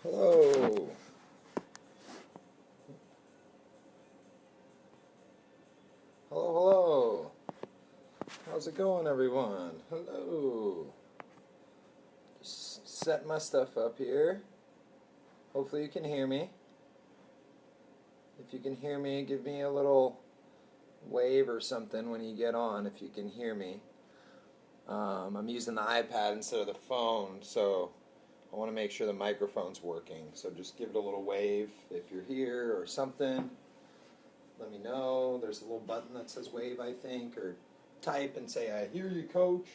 Hello. Hello, hello. How's it going, everyone? Hello. Just set my stuff up here. Hopefully you can hear me. If you can hear me, give me a little wave or something when you get on, if you can hear me. I'm using the iPad instead of the phone, so I want to make sure the microphone's working. So just give it a little wave if you're here or something. Let me know. There's a little button that says wave, I think, or type and say, I hear you, coach.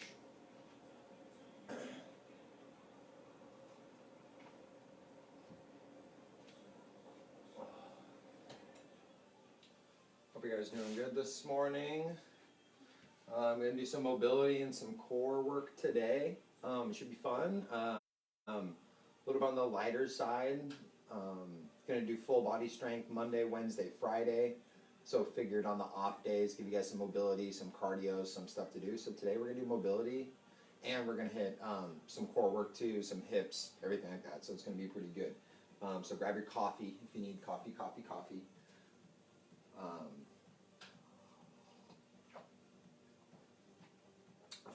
Hope you guys are doing good this morning. I'm going to do some mobility and some core work today. It should be fun. A little bit on the lighter side. Going to do full body strength Monday, Wednesday, Friday. So figured on the off days, give you guys some mobility, some cardio, some stuff to do. So today we're going to do mobility, and we're going to hit some core work too, some hips, everything like that. So it's going to be pretty good. So grab your coffee if you need coffee.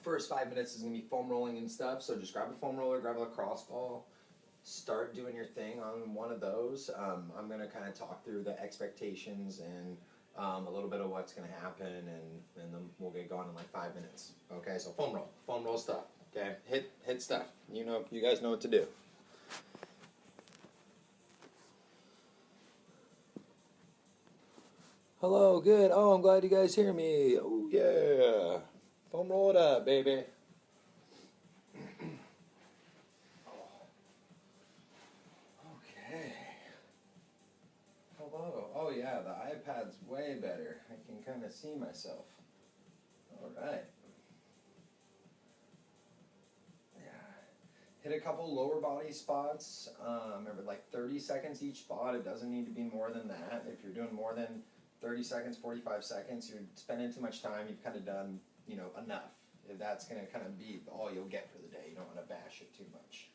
First 5 minutes is going to be foam rolling and stuff. So just grab a foam roller, grab a lacrosse ball, start doing your thing on one of those. I'm going to kind of talk through the expectations and a little bit of what's going to happen, and then we'll get going in like 5 minutes. Okay, so foam roll stuff. Okay, hit stuff. You guys know what to do. Hello, good. Oh, I'm glad you guys hear me. Oh yeah, foam roll it up, baby. Okay. Hello. Oh yeah, the iPad's way better. I can kind of see myself. All right. Yeah. Hit a couple lower body spots. Remember, like 30 seconds each spot. It doesn't need to be more than that. If you're doing more than 30 seconds, 45 seconds, you're spending too much time. You've kind of done, enough. If that's going to kind of be all you'll get for the day. You don't want to bash it too much.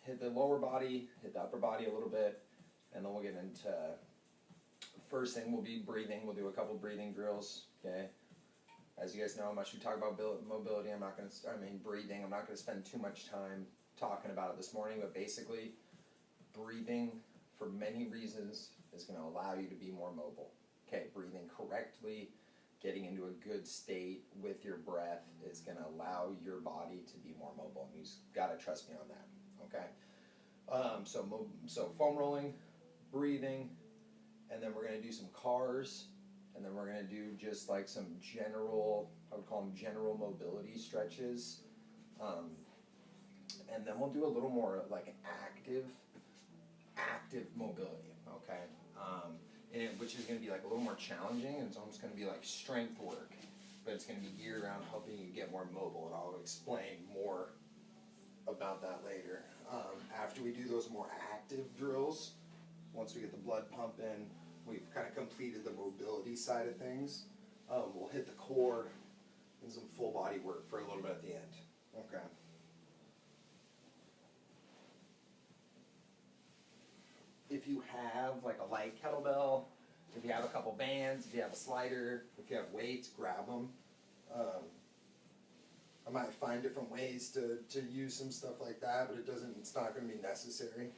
Hit the lower body, hit the upper body a little bit, and then we'll get into, first thing will be breathing. We'll do a couple breathing drills, okay? As you guys know, unless we talk about mobility, breathing, I'm not going to spend too much time talking about it this morning, but basically, breathing, for many reasons, is going to allow you to be more mobile. Okay, breathing correctly, getting into a good state with your breath is going to allow your body to be more mobile, and you've got to trust me on that, okay? So foam rolling, breathing, and then we're going to do some cars, and then we're going to do just like some general, I would call them general mobility stretches, and then we'll do a little more like active mobility, okay? Which is going to be like a little more challenging, and it's almost going to be like strength work, but it's going to be geared around helping you get more mobile, and I'll explain more about that later. After we do those more active drills, once we get the blood pumping, we've kind of completed the mobility side of things. We'll hit the core and some full body work for a little bit at the end. Okay. If you have like a light kettlebell, if you have a couple bands, if you have a slider, if you have weights, grab them. I might find different ways to use some stuff like that, but it's not going to be necessary.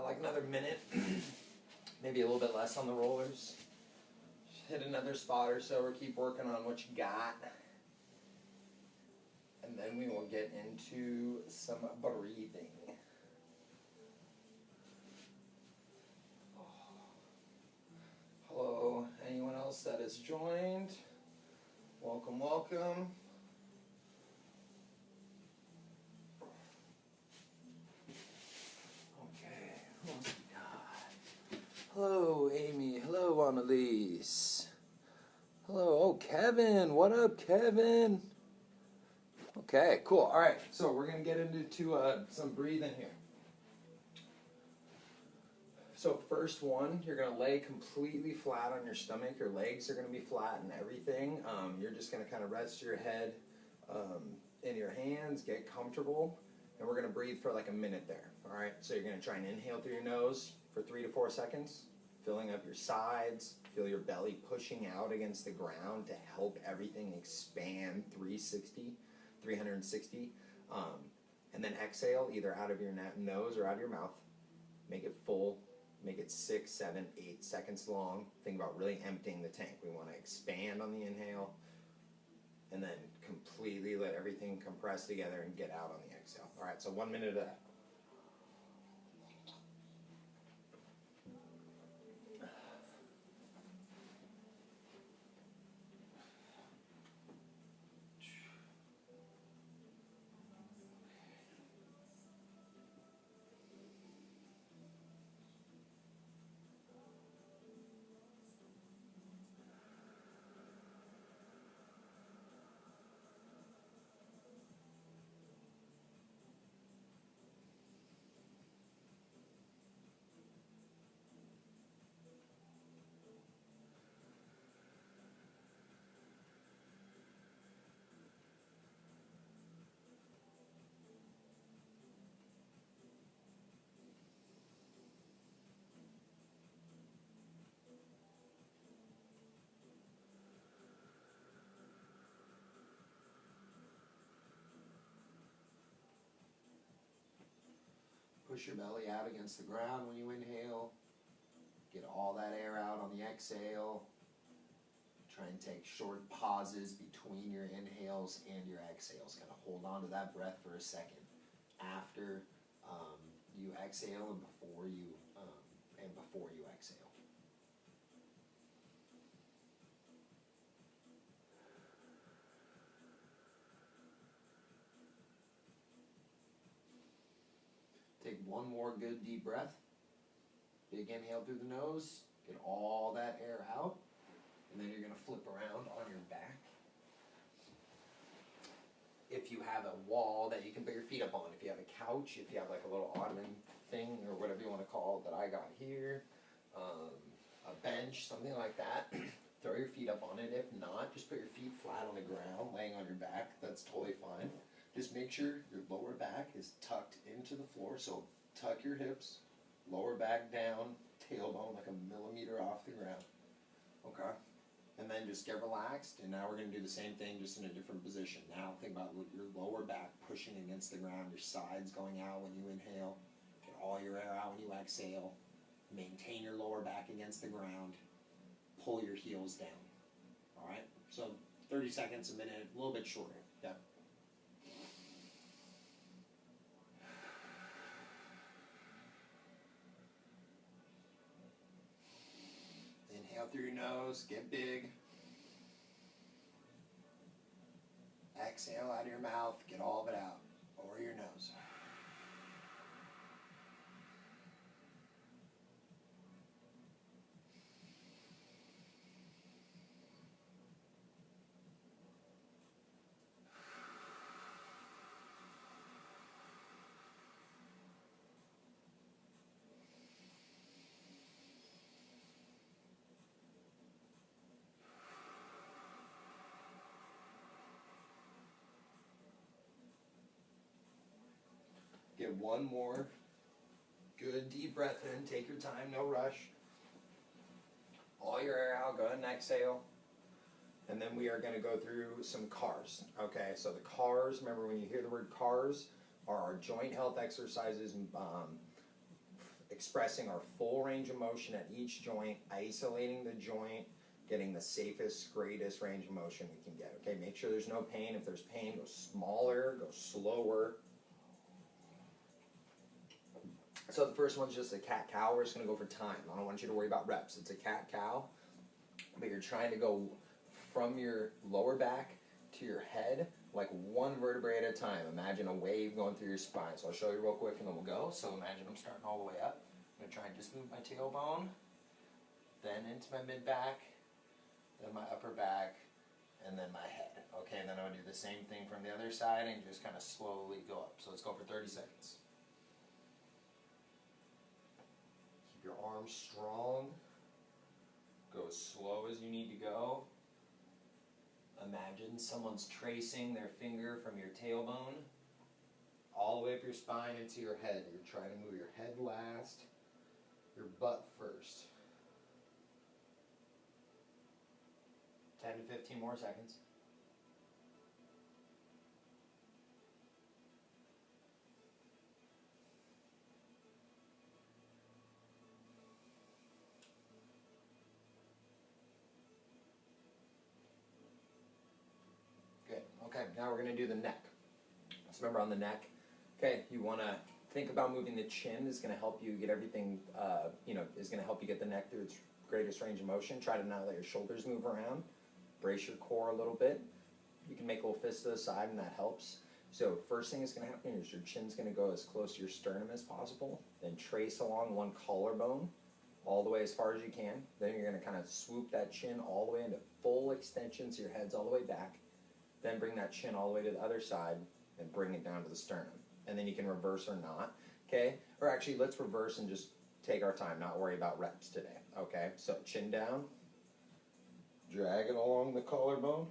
Like another minute, maybe a little bit less on the rollers. Hit another spot or so, or keep working on what you got. And then we will get into some breathing. Hello, anyone else that has joined? Welcome, welcome. Okay, who else we got? Hello, Amy. Hello, Annalise. Hello, oh, Kevin. What up, Kevin? Okay, cool. All right, so we're going to get into some breathing here. So first one, you're going to lay completely flat on your stomach. Your legs are going to be flat and everything. You're just going to kind of rest your head in your hands, get comfortable, and we're going to breathe for like a minute there. All right, so you're going to try and inhale through your nose for 3 to 4 seconds, filling up your sides. Feel your belly pushing out against the ground to help everything expand 360. And then exhale either out of your nose or out of your mouth. Make it full. Make it 6, 7, 8 seconds long. Think about really emptying the tank. We want to expand on the inhale and then completely let everything compress together and get out on the exhale. All right, so 1 minute of that. Push your belly out against the ground when you inhale. Get all that air out on the exhale. Try and take short pauses between your inhales and your exhales. Kind of hold on to that breath for a second after you exhale and before you exhale. Take one more good deep breath. Big inhale through the nose. Get all that air out. And then you're going to flip around on your back. If you have a wall that you can put your feet up on, if you have a couch, if you have like a little ottoman thing or whatever you want to call it that I got here, a bench, something like that, throw your feet up on it. If not, just put your feet flat on the ground, laying on your back. That's totally fine. Just make sure your lower back is tucked into the floor. So tuck your hips, lower back down, tailbone like a millimeter off the ground. Okay? And then just get relaxed. And now we're going to do the same thing just in a different position. Now think about your lower back pushing against the ground, your sides going out when you inhale. Get all your air out when you exhale. Maintain your lower back against the ground. Pull your heels down. All right? So 30 seconds, a minute, a little bit shorter. Yeah. Inhale through your nose, get big. Exhale out of your mouth, get all of it out over your nose. Get one more good deep breath in. Take your time, no rush. All your air out, go ahead and exhale. And then we are going to go through some CARs. Okay, so the CARs, remember when you hear the word CARs, are our joint health exercises expressing our full range of motion at each joint, isolating the joint, getting the safest, greatest range of motion we can get. Okay, make sure there's no pain. If there's pain, go smaller, go slower. So the first one's just a cat-cow. We're just going to go for time. I don't want you to worry about reps. It's a cat-cow, but you're trying to go from your lower back to your head like one vertebrae at a time. Imagine a wave going through your spine. So I'll show you real quick and then we'll go. So imagine I'm starting all the way up. I'm going to try and just move my tailbone, then into my mid-back, then my upper back, and then my head. Okay, and then I'm going to do the same thing from the other side and just kind of slowly go up. So let's go for 30 seconds. Keep your arms strong. Go as slow as you need to go. Imagine someone's tracing their finger from your tailbone all the way up your spine into your head. You're trying to move your head last, your butt first. 10 to 15 more seconds. Good. Okay, now we're going to do the neck. So remember on the neck, okay, you want to think about moving the chin. Is going to help you get everything, is going to help you get the neck through its greatest range of motion. Try to not let your shoulders move around. Brace your core a little bit. You can make a little fist to the side and that helps. So first thing that's going to happen is your chin's going to go as close to your sternum as possible. Then trace along one collarbone all the way as far as you can. Then you're going to kind of swoop that chin all the way into full extension so your head's all the way back. Then bring that chin all the way to the other side and bring it down to the sternum. And then you can reverse or not, okay? Or actually, let's reverse and just take our time, not worry about reps today, okay? So chin down, drag it along the collarbone,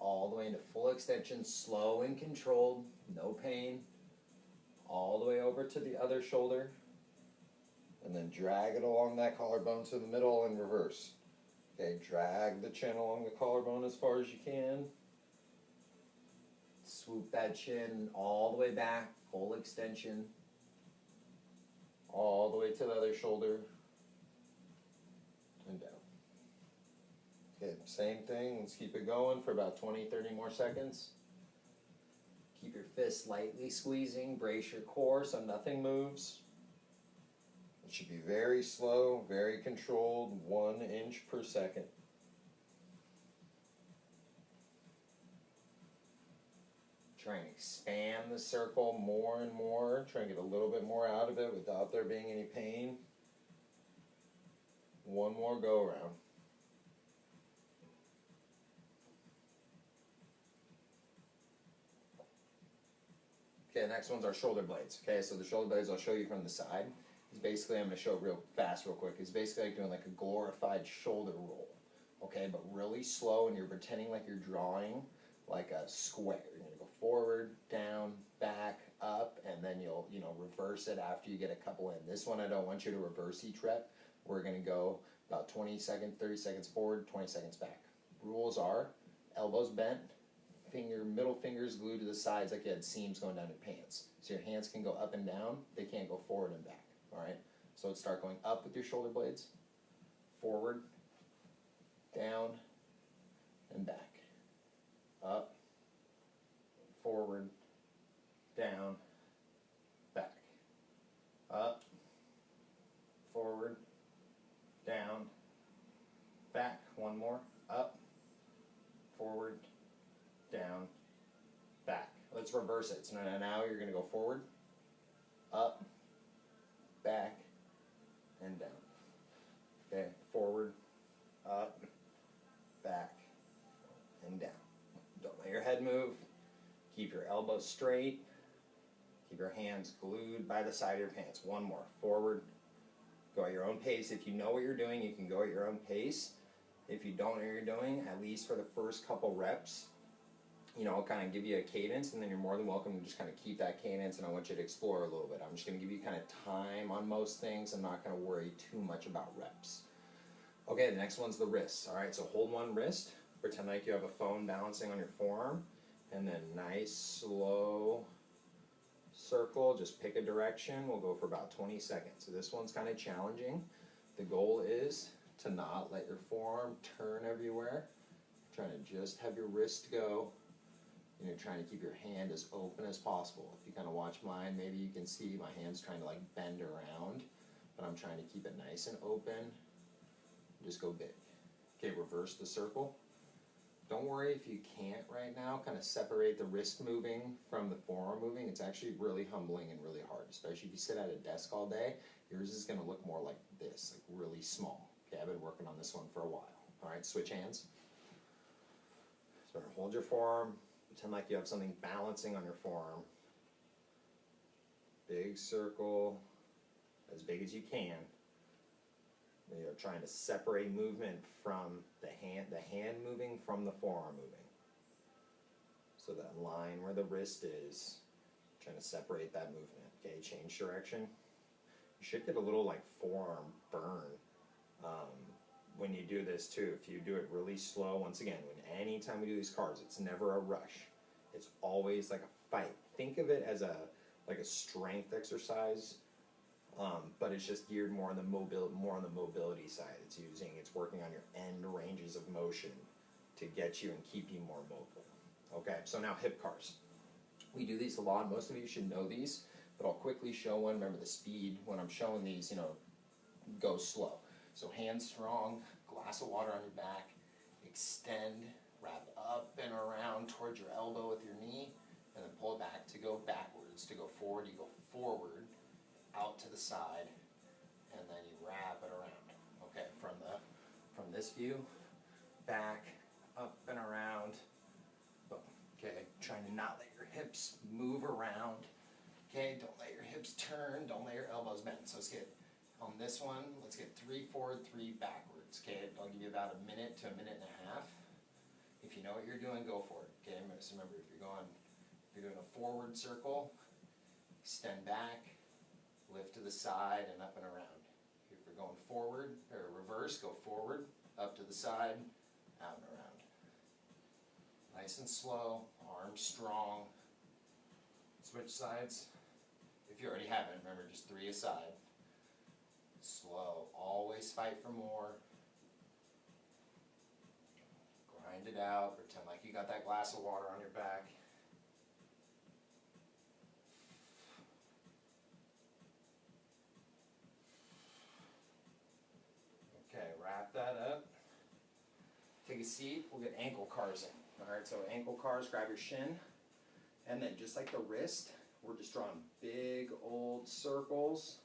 all the way into full extension, slow and controlled, no pain, all the way over to the other shoulder, and then drag it along that collarbone to the middle and reverse. Okay, drag the chin along the collarbone as far as you can. Swoop that chin all the way back, full extension, all the way to the other shoulder, and down. Okay, same thing. Let's keep it going for about 20, 30 more seconds. Keep your fists lightly squeezing. Brace your core so nothing moves. It should be very slow, very controlled, 1 inch per second. Try and expand the circle more and more. Try and get a little bit more out of it without there being any pain. One more go around. Okay, next one's our shoulder blades. Okay, so the shoulder blades I'll show you from the side. Is basically, I'm going to show it real fast, real quick. It's basically like doing like a glorified shoulder roll. Okay, but really slow, and you're pretending like you're drawing like a square. You're going to go forward, down, back, up, and then you'll, reverse it after you get a couple in. This one, I don't want you to reverse each rep. We're going to go about 20 seconds, 30 seconds forward, 20 seconds back. Rules are elbows bent, middle fingers glued to the sides like you had seams going down your pants. So your hands can go up and down. They can't go forward and back. All right, so let's start going up with your shoulder blades, forward, down, and back. Up, forward, down, back. Up, forward, down, back. One more. Up, forward, down, back. Let's reverse it. So now you're going to go forward, up, back, and down. Okay, forward, up, back, and down. Don't let your head move. Keep your elbows straight. Keep your hands glued by the side of your pants. One more. Forward. Go at your own pace. If you know what you're doing, you can go at your own pace. If you don't know what you're doing, at least for the first couple reps, I'll kind of give you a cadence, and then you're more than welcome to just kind of keep that cadence, and I want you to explore a little bit. I'm just going to give you kind of time on most things. I'm not going to worry too much about reps. Okay, the next one's the wrists. All right, so hold one wrist. Pretend like you have a phone balancing on your forearm, and then nice, slow circle. Just pick a direction. We'll go for about 20 seconds. So this one's kind of challenging. The goal is to not let your forearm turn everywhere. Trying to just have your wrist go. And you're trying to keep your hand as open as possible. If you kind of watch mine, maybe you can see my hand's trying to like bend around, but I'm trying to keep it nice and open. Just go big. Okay, reverse the circle. Don't worry if you can't right now. Kind of separate the wrist moving from the forearm moving. It's actually really humbling and really hard, especially if you sit at a desk all day. Yours is going to look more like this, like really small. Okay, I've been working on this one for a while. All right, switch hands. So hold your forearm, pretend like you have something balancing on your forearm. Big circle, as big as you can. You're trying to separate movement from the hand moving from the forearm moving. So that line where the wrist is, trying to separate that movement. Okay, change direction. You should get a little like forearm burn when you do this too. If you do it really slow, once again, anytime we do these cards, it's never a rush. It's always like a fight. Think of it as a strength exercise, but it's just geared more on the mobility side. It's working on your end ranges of motion to get you and keep you more mobile. Okay, so now hip cars. We do these a lot. Most of you should know these, but I'll quickly show one. Remember the speed when I'm showing these, go slow. So hands strong, glass of water on your back, extend, wrap up and around towards your elbow with your knee, and then pull it back to go backwards. To go forward, you go forward, out to the side, and then you wrap it around. Okay, from this view, back, up and around. Boom. Okay, trying to not let your hips move around. Okay, don't let your hips turn, don't let your elbows bend. So let's get on this one, let's get 3 forward, 3 backwards. Okay, I'll give you about a minute to a minute and a half. If you know what you're doing, go for it. Okay, so remember, if you're doing a forward circle, extend back, lift to the side and up and around. If you're going forward, or reverse, go forward, up to the side, out and around. Nice and slow, arms strong. Switch sides. If you already have it, remember, just 3 aside. Slow, always fight for more. Grind it out, pretend like you got that glass of water on your back. Okay, wrap that up. Take a seat, we'll get ankle cars in. All right, so ankle cars, grab your shin, and then just like the wrist, we're just drawing big old circles.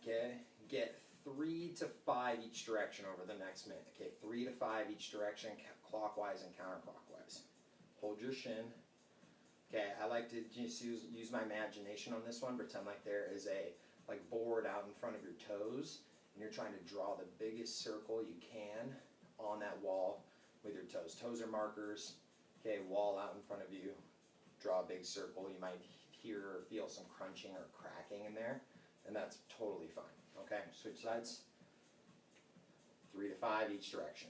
Okay, get 3 to 5 each direction over the next minute. Okay, 3 to 5 each direction, clockwise and counterclockwise. Hold your shin. Okay, I like to just use my imagination on this one. Pretend like there is a board out in front of your toes, and you're trying to draw the biggest circle you can on that wall with your toes. Toes are markers. Okay, wall out in front of you. Draw a big circle. You might hear or feel some crunching or cracking in there, and that's totally fine. Okay, switch sides. 3 to 5 each direction.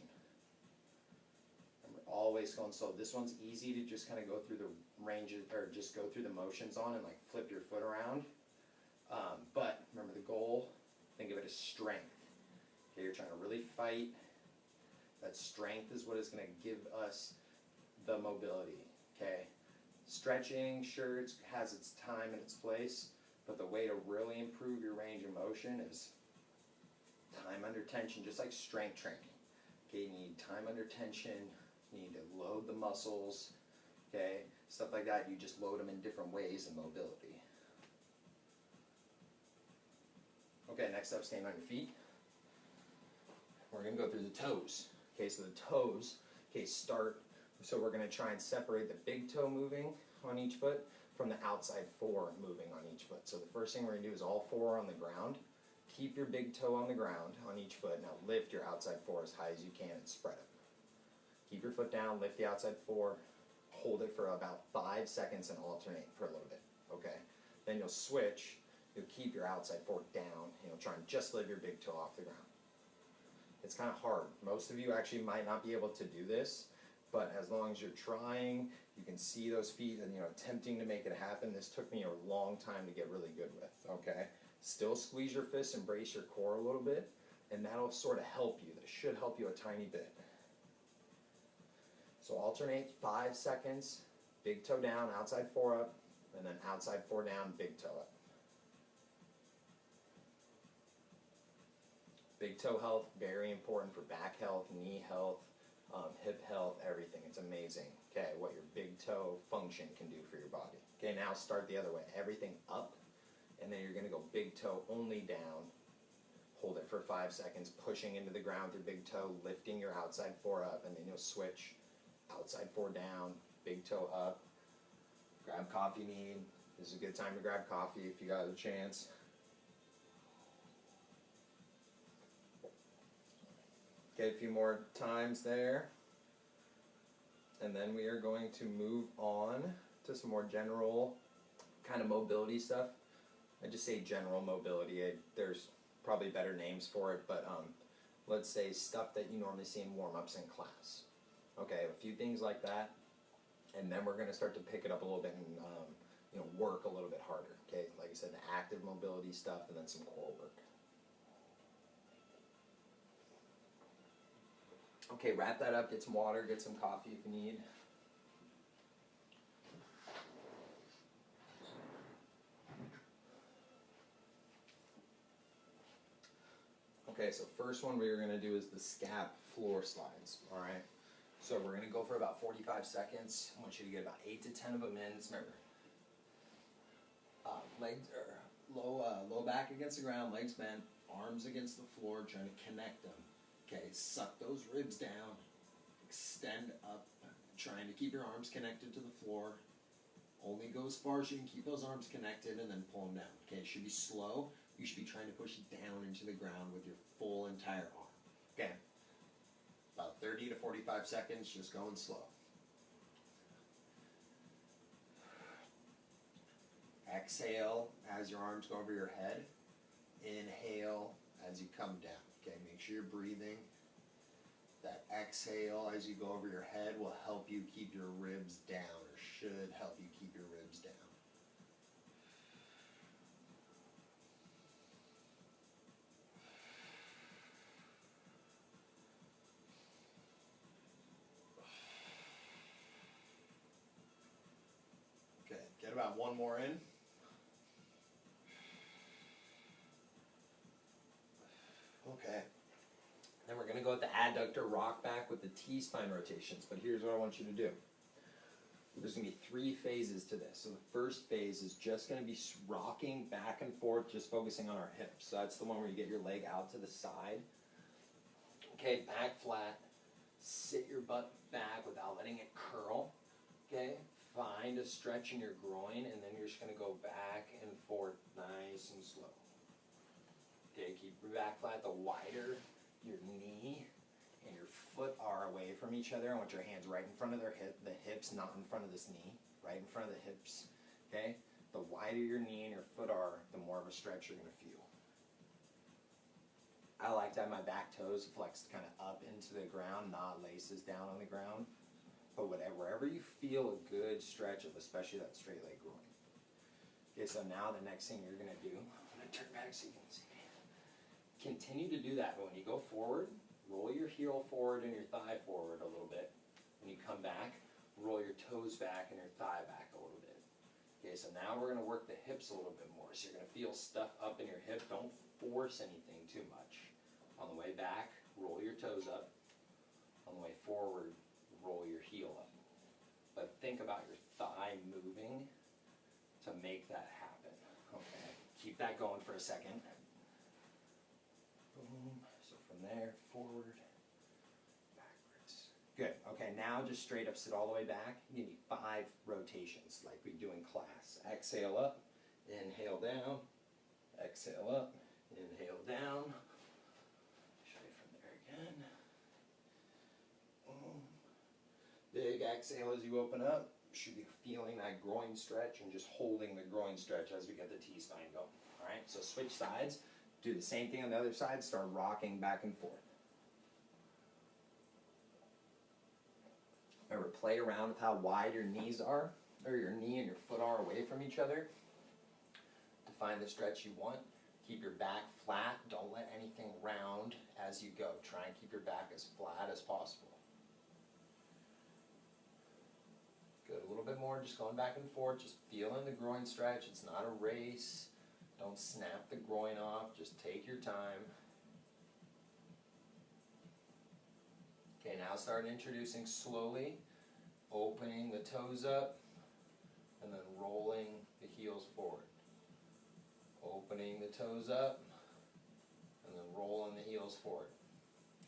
And we're always going slow. This one's easy to just kind of go through the ranges, or just go through the motions on and like flip your foot around. But remember the goal, think of it as strength. Okay, you're trying to really fight. That strength is what is going to give us the mobility. Okay, stretching, sure, it has its time and its place, but the way to really improve your range of motion is time under tension, just like strength training. Okay, you need time under tension, you need to load the muscles, okay, stuff like that. You just load them in different ways in mobility. Okay, next up, stand on your feet. We're going to go through the toes. Okay, so the toes, okay, start. So we're going to try and separate the big toe moving on each foot from the outside 4 moving on each foot. So the first thing we're going to do is all 4 on the ground. Keep your big toe on the ground on each foot. Now lift your outside 4 as high as you can and spread it. Keep your foot down, lift the outside 4, hold it for about 5 seconds and alternate for a little bit. Okay, then you'll switch. You'll keep your outside 4 down, and you'll try and just lift your big toe off the ground. It's kind of hard. Most of you actually might not be able to do this, but as long as you're trying, you can see those feet and attempting to make it happen. This took me a long time to get really good with. Okay, still squeeze your fists and brace your core a little bit, and that'll sort of help you. That should help you a tiny bit. So alternate 5 seconds, big toe down, outside 4 up, and then outside 4 down, big toe up. Big toe health, very important for back health, knee health, hip health, everything. It's amazing, okay, what your big toe function can do for your body. Okay, now start the other way. Everything up, and then you're going to go big toe only down. hold it for 5 seconds, pushing into the ground with your big toe, lifting your outside foot up, and then you'll switch outside foot down, big toe up. Grab coffee you need. This is a good time to grab coffee if you got a chance. Get a few more times there. And then we are going to move on to some more general kind of mobility stuff. I just say general mobility. There's probably better names for it, but let's say stuff that you normally see in warm-ups in class. Okay, a few things like that, and then we're going to start to pick it up a little bit and work a little bit harder. Okay, like I said, the active mobility stuff, and then some core work. Okay, wrap that up. Get some water. Get some coffee if you need. Okay, so first one we're going to do is the Scab floor slides, all right? So we're going to go for about 45 seconds. I want you to get about 8 to 10 of them in. Remember, legs are low back against the ground, legs bent, arms against the floor, trying to connect them. Okay, suck those ribs down, extend up, trying to keep your arms connected to the floor. Only go as far as you can keep those arms connected and then pull them down. Okay, it should be slow. You should be trying to push it down into the ground with your full entire arm. Okay, about 30 to 45 seconds, just going slow. Exhale as your arms go over your head. Inhale as you come down. Okay, make sure you're breathing. That exhale as you go over your head will help you keep your ribs down, or should help you keep your ribs down. Okay, get about one more in. Okay. Then we're going to go with the adductor rock back with the T-spine rotations. But here's what I want you to do. There's going to be 3 phases to this. So the first phase is just going to be rocking back and forth, just focusing on our hips. So that's the one where you get your leg out to the side. Okay, back flat. Sit your butt back without letting it curl. Okay, find a stretch in your groin, and then you're just going to go back and forth nice and slow. Okay, keep your back flat. The wider your knee and your foot are away from each other, I want your hands right in front of the hips, not in front of this knee, right in front of the hips. Okay, the wider your knee and your foot are, the more of a stretch you're going to feel. I like to have my back toes flexed kind of up into the ground, not laces down on the ground. But wherever you feel a good stretch of, especially that straight leg groin. Okay, so now the next thing you're going to do, I'm going to turn back so you can see. Continue to do that, but when you go forward, roll your heel forward and your thigh forward a little bit. When you come back, roll your toes back and your thigh back a little bit. Okay, so now we're going to work the hips a little bit more. So you're going to feel stuff up in your hip. Don't force anything too much. On the way back, roll your toes up. On the way forward, roll your heel up. But think about your thigh moving to make that happen. Okay, keep that going for a second. Boom. So from there, forward, backwards. Good. Okay, now just straight up sit all the way back. You need 5 rotations like we do in class. Exhale up, inhale down, exhale up, inhale down. Show you from there again. Boom. Big exhale as you open up. Should be feeling that groin stretch and just holding the groin stretch as we get the T-spine going. All right, so switch sides. Do the same thing on the other side. Start rocking back and forth. Remember, play around with how wide your knees are, or your knee and your foot are away from each other. To find the stretch you want. Keep your back flat. Don't let anything round as you go. Try and keep your back as flat as possible. Good, a little bit more, just going back and forth, just feeling the groin stretch. It's not a race. Don't snap the groin off, just take your time. Okay, now start introducing slowly, opening the toes up, and then rolling the heels forward. Opening the toes up, and then rolling the heels forward.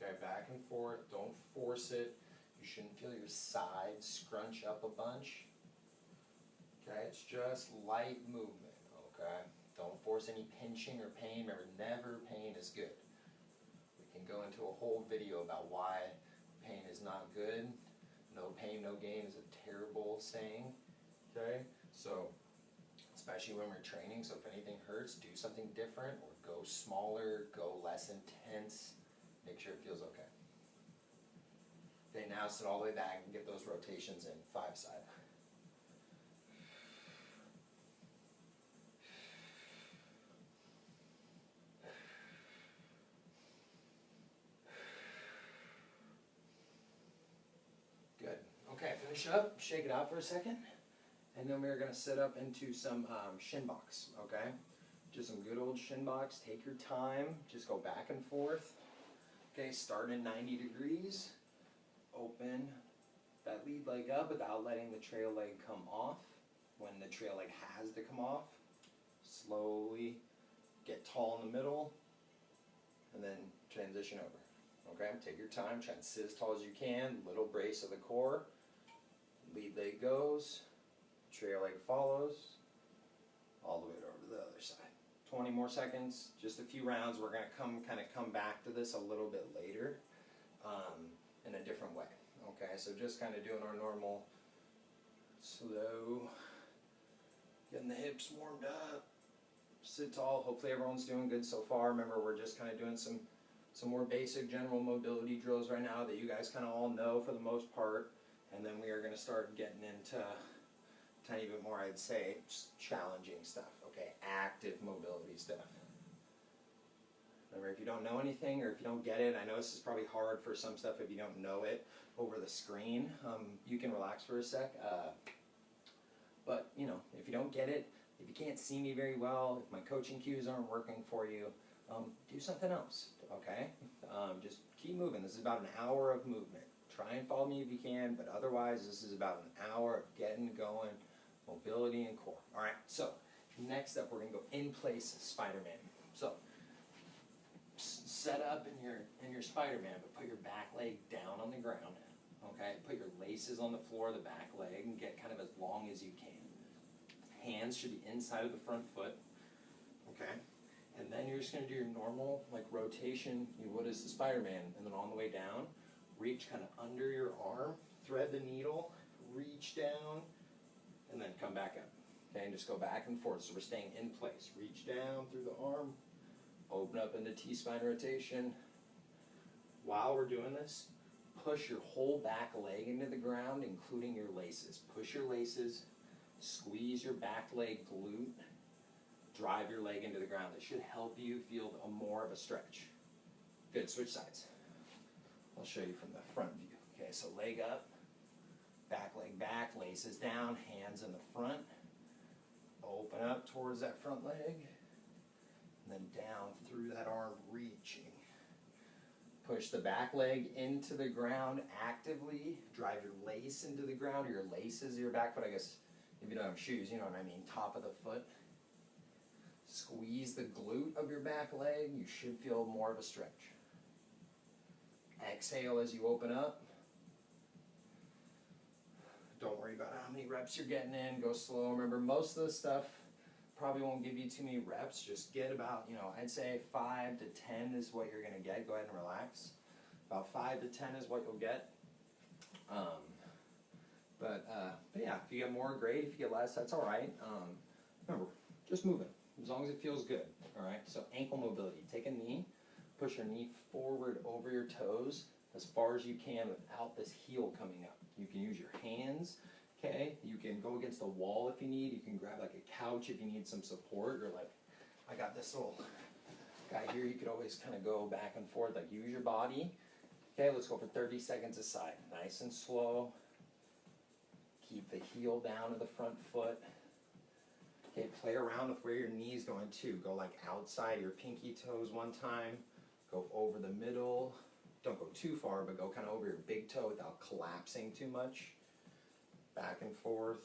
Okay, back and forth, don't force it. You shouldn't feel your sides scrunch up a bunch. Okay, it's just light movement, okay? Don't force any pinching or pain. Remember, never pain is good. We can go into a whole video about why pain is not good. No pain, no gain is a terrible saying, okay? So, especially when we're training, so if anything hurts, do something different or go smaller, go less intense. Make sure it feels okay. Okay, now sit all the way back and get those rotations in, 5-side. Good. Okay, finish up, shake it out for a second, and then we're going to sit up into some shin box, okay? Just some good old shin box. Take your time, just go back and forth. Okay, start in 90 degrees. Open that lead leg up without letting the trail leg come off. When the trail leg has to come off, slowly get tall in the middle and then transition over. Okay, take your time, try and sit as tall as you can, little brace of the core. Lead leg goes, trail leg follows, all the way over to the other side. 20 more seconds, just a few rounds. We're gonna come back to this a little bit later in a different way. Okay, so just kind of doing our normal slow, getting the hips warmed up, sit tall. Hopefully everyone's doing good so far. Remember, we're just kind of doing some more basic general mobility drills right now that you guys kind of all know for the most part, and then we are going to start getting into a tiny bit more, I'd say, just challenging stuff. Okay, active mobility stuff. Remember, if you don't know anything or if you don't get it, I know this is probably hard for some stuff if you don't know it over the screen. You can relax for a sec. But, you know, if you don't get it, if you can't see me very well, if my coaching cues aren't working for you, do something else, okay? Just keep moving. This is about an hour of movement. Try and follow me if you can, but otherwise this is about an hour of getting going, mobility and core. All right, so next up we're going to go in place Spider-Man. So set up in your Spider-Man, but put your back leg down on the ground. Okay, put your laces on the floor of the back leg and get kind of as long as you can. Hands should be inside of the front foot. Okay, and then you're just going to do your normal like rotation you would as the Spider-Man, and then on the way down, reach kind of under your arm, thread the needle, reach down, and then come back up. Okay, and just go back and forth. So we're staying in place. Reach down through the arm, open up into T-spine rotation. While we're doing this, push your whole back leg into the ground, including your laces. Push your laces, squeeze your back leg glute, drive your leg into the ground. That should help you feel more of a stretch. Good, switch sides. I'll show you from the front view. Okay, so leg up, back leg back, laces down, hands in the front. Open up towards that front leg, and then down through that arm, reaching. Push the back leg into the ground actively. Drive your lace into the ground, or your laces, your back foot, I guess, if you don't have shoes, you know what I mean, top of the foot. Squeeze the glute of your back leg. You should feel more of a stretch. Exhale as you open up. Don't worry about how many reps you're getting in. Go slow. Remember, most of the stuff probably won't give you too many reps. Just get about, I'd say 5 to 10 is what you're going to get. Go ahead and relax. About 5 to 10 is what you'll get. But yeah, if you get more, great. If you get less, that's all right. Remember, just move it as long as it feels good. All right. So ankle mobility. Take a knee. Push your knee forward over your toes as far as you can without this heel coming up. You can use your hands. Okay, you can go against the wall if you need. You can grab like a couch if you need some support, or like I got this little guy here. You could always kind of go back and forth, like use your body. Okay, let's go for 30 seconds aside. Nice and slow. Keep the heel down to the front foot. Okay, play around with where your knee's going too. Go like outside your pinky toes one time. Go over the middle. Don't go too far, but go kind of over your big toe without collapsing too much. Back and forth.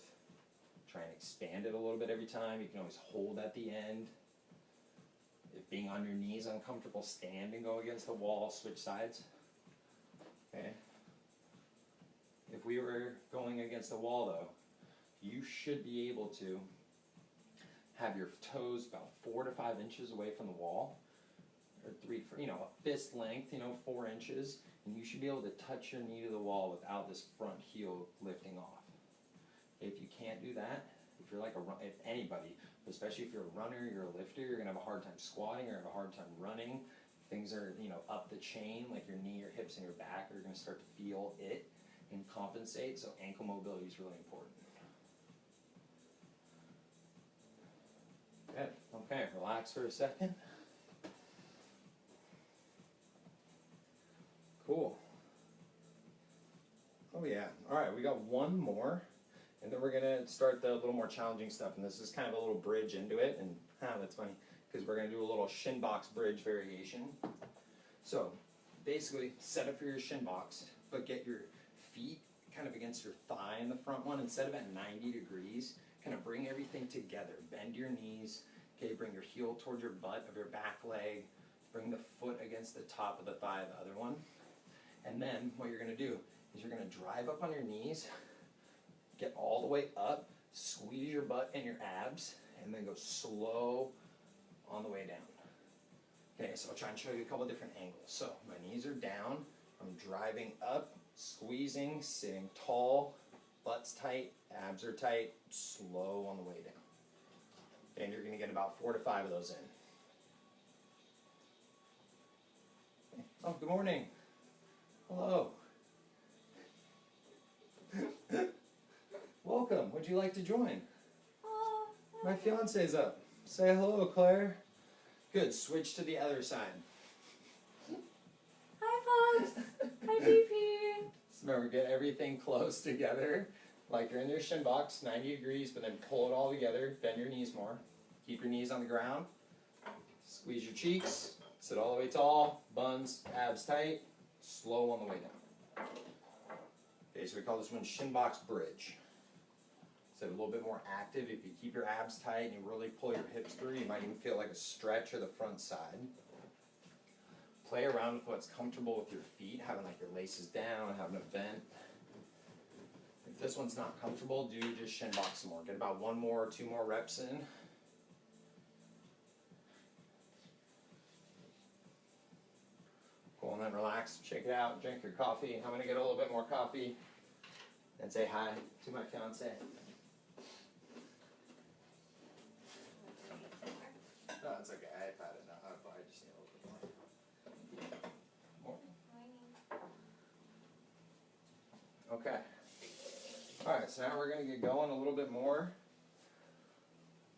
Try and expand it a little bit every time. You can always hold at the end. If being on your knees uncomfortable, stand and go against the wall, switch sides. Okay. If we were going against the wall though, you should be able to have your toes about 4 to 5 inches away from the wall, or 3, a fist length, 4 inches, and you should be able to touch your knee to the wall without this front heel lifting off. If you can't do that, if you're like if anybody, especially if you're a runner, you're a lifter, you're gonna have a hard time squatting, you're gonna have a hard time running. Things are, up the chain, like your knee, your hips, and your back are gonna start to feel it and compensate. So ankle mobility is really important. Good. Okay, relax for a second. Cool. Oh yeah. All right, we got one more, and then we're gonna start the little more challenging stuff. And this is kind of a little bridge into it. And that's funny because we're gonna do a little shin box bridge variation. So basically, set up for your shin box, but get your feet kind of against your thigh in the front one instead of at 90 degrees. Kind of bring everything together. Bend your knees. Okay, bring your heel towards your butt of your back leg. Bring the foot against the top of the thigh of the other one. And then what you're going to do is you're going to drive up on your knees, get all the way up, squeeze your butt and your abs, and then go slow on the way down. Okay, so I'll try and show you a couple different angles. So my knees are down. I'm driving up, squeezing, sitting tall, butt's tight, abs are tight, slow on the way down. And you're going to get about 4 to 5 of those in. Okay. Oh, good morning. Hello. Welcome. Would you like to join? My fiance's up. Say hello, Claire. Good. Switch to the other side. Hi, folks. Hi, DP. Remember, get everything close together. Like you're in your shin box, 90 degrees, but then pull it all together. Bend your knees more. Keep your knees on the ground. Squeeze your cheeks. Sit all the way tall. Buns, abs tight. Slow on the way down. Okay, so we call this one shin box bridge. So a little bit more active. If you keep your abs tight and you really pull your hips through, you might even feel like a stretch of the front side. Play around with what's comfortable with your feet, having like your laces down, having a vent. If this one's not comfortable, do just shin box some more. Get about 1 more or 2 more reps in. Cool, and then relax, shake it out, drink your coffee. I'm gonna get a little bit more coffee and say hi to my fiance. No, it's okay, I've had enough. I just need a little bit more. Okay. Alright, so now we're going to get going a little bit more.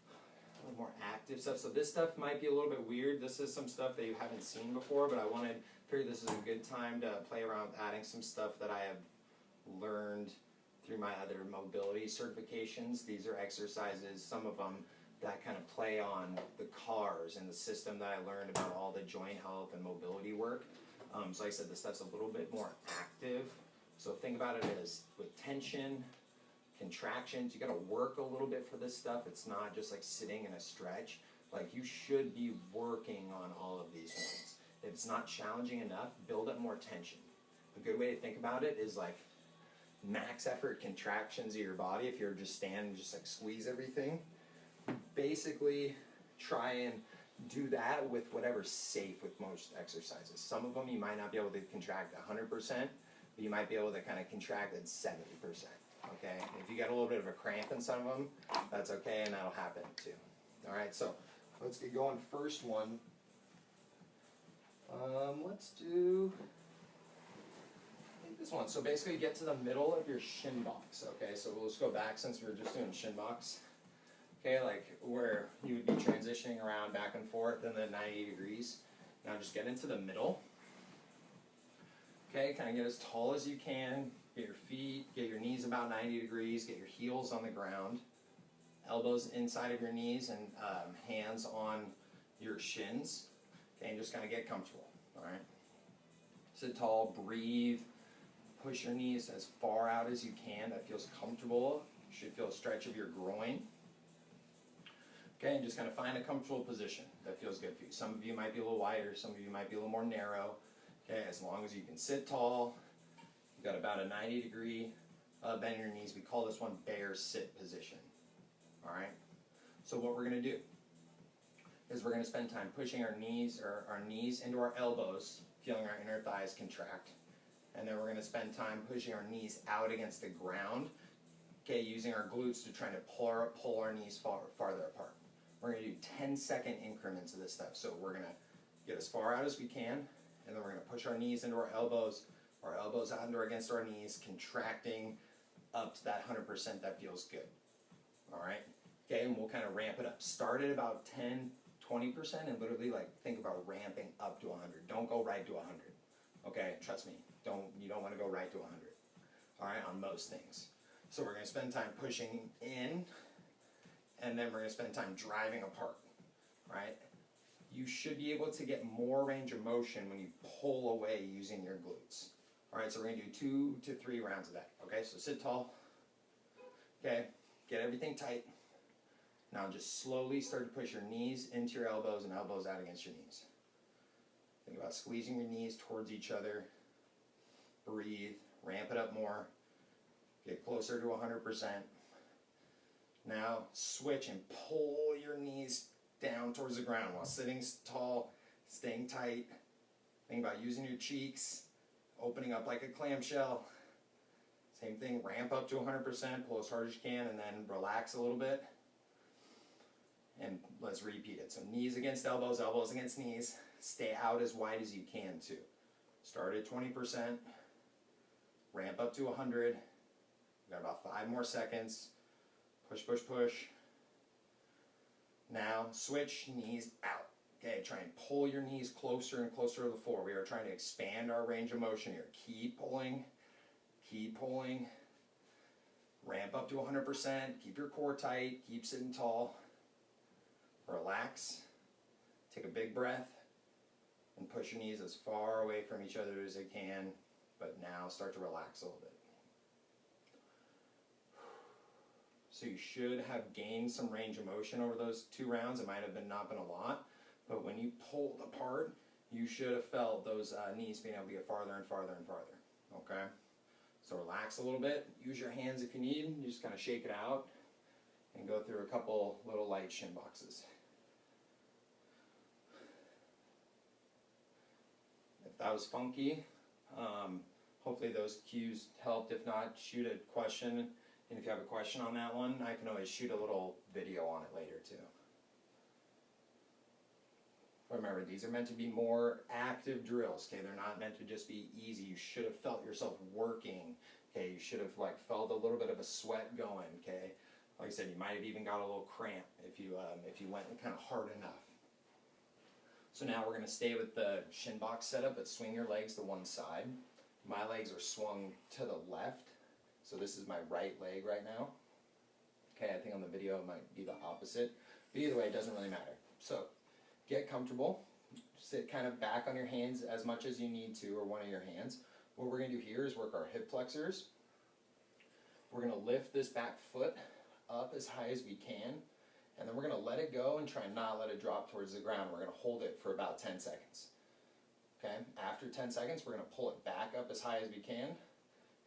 A little more active stuff. So this stuff might be a little bit weird. This is some stuff that you haven't seen before, but I figured this is a good time to play around with adding some stuff that I have learned through my other mobility certifications. These are exercises, some of them, that kind of play on the cars and the system that I learned about all the joint health and mobility work. So like I said, this stuff's a little bit more active. So think about it as with tension, contractions, you gotta work a little bit for this stuff. It's not just like sitting in a stretch. Like you should be working on all of these things. If it's not challenging enough, build up more tension. A good way to think about it is like max effort contractions of your body. If you're just standing and just like squeeze everything, basically try and do that with whatever's safe with most exercises. Some of them you might not be able to contract 100%, but you might be able to kind of contract at 70%. Okay, if you got a little bit of a cramp in some of them, that's okay, and that'll happen too. All right, so let's get going. First one, let's do this one. So basically get to the middle of your shin box. Okay, so we'll just go back since we were just doing shin box. Okay, like where you would be transitioning around back and forth in the 90 degrees. Now just get into the middle. Okay, kind of get as tall as you can. Get your feet, get your knees about 90 degrees, get your heels on the ground. Elbows inside of your knees and hands on your shins. Okay, and just kind of get comfortable, all right? Sit tall, breathe. Push your knees as far out as you can. That feels comfortable. You should feel a stretch of your groin. Okay, and just kind of find a comfortable position that feels good for you. Some of you might be a little wider, some of you might be a little more narrow. Okay, as long as you can sit tall, you've got about a 90-degree bend in your knees. We call this one bear sit position. All right, so what we're going to do is we're going to spend time pushing our knees into our elbows, feeling our inner thighs contract. And then we're going to spend time pushing our knees out against the ground, okay, using our glutes to try to pull our knees farther apart. We're going to do 10-second increments of this stuff. So we're going to get as far out as we can, and then we're going to push our knees into our elbows out into against our knees, contracting up to that 100% that feels good. All right? Okay, and we'll kind of ramp it up. Start at about 10-20% and literally think about ramping up to 100. Don't go right to 100. Okay, trust me. You don't want to go right to 100. All right, on most things. So we're going to spend time pushing in, and then we're going to spend time driving apart. Right? You should be able to get more range of motion when you pull away using your glutes. All right, so we're going to do 2 to 3 rounds of that. Okay, so sit tall. Okay, get everything tight. Now just slowly start to push your knees into your elbows and elbows out against your knees. Think about squeezing your knees towards each other. Breathe, ramp it up more. Get closer to 100%. Now switch and pull your knees down towards the ground while sitting tall, staying tight. Think about using your cheeks, opening up like a clamshell. Same thing, ramp up to 100%, pull as hard as you can, and then relax a little bit. And let's repeat it. So knees against elbows, elbows against knees. Stay out as wide as you can too. Start at 20%, ramp up to 100. We've got about 5 more seconds. Push, push, push. Now switch knees out. Okay, try and pull your knees closer and closer to the floor. We are trying to expand our range of motion here. Keep pulling, keep pulling. Ramp up to 100%. Keep your core tight. Keep sitting tall. Relax. Take a big breath. And push your knees as far away from each other as they can. But now start to relax a little bit. So you should have gained some range of motion over those 2 rounds. It might have not been a lot. But when you pulled apart, you should have felt those knees being able to get farther and farther and farther. Okay? So relax a little bit. Use your hands if you need. You just kind of shake it out and go through a couple little light shin boxes. If that was funky, hopefully those cues helped. If not, shoot a question. And if you have a question on that one, I can always shoot a little video on it later too. Remember, these are meant to be more active drills, okay? They're not meant to just be easy. You should have felt yourself working, okay? You should have felt a little bit of a sweat going, okay? Like I said, you might have even got a little cramp if you went kind of hard enough. So now we're going to stay with the shin box setup, but swing your legs to one side. My legs are swung to the left, so this is my right leg right now. Okay, I think on the video it might be the opposite, but either way, it doesn't really matter. So get comfortable. Sit kind of back on your hands as much as you need to, or one of your hands. What we're going to do here is work our hip flexors. We're going to lift this back foot up as high as we can, and then we're going to let it go and try and not let it drop towards the ground. We're going to hold it for about 10 seconds. Okay? After 10 seconds, we're going to pull it back up as high as we can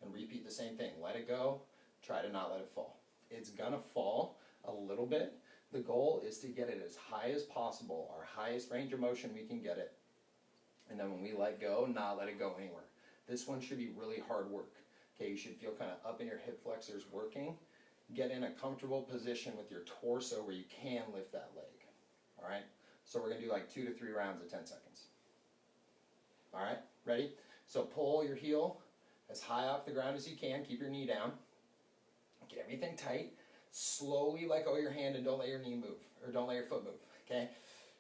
and repeat the same thing. Let it go. Try to not let it fall. It's going to fall a little bit. The goal is to get it as high as possible, our highest range of motion we can get it. And then when we let go, not let it go anywhere. This one should be really hard work. Okay, you should feel kind of up in your hip flexors working. Get in a comfortable position with your torso where you can lift that leg. All right, so we're going to do 2 to 3 rounds of 10 seconds. All right, ready? So pull your heel as high off the ground as you can. Keep your knee down. Get everything tight. Slowly let go of your hand and don't let your knee move, or don't let your foot move, okay?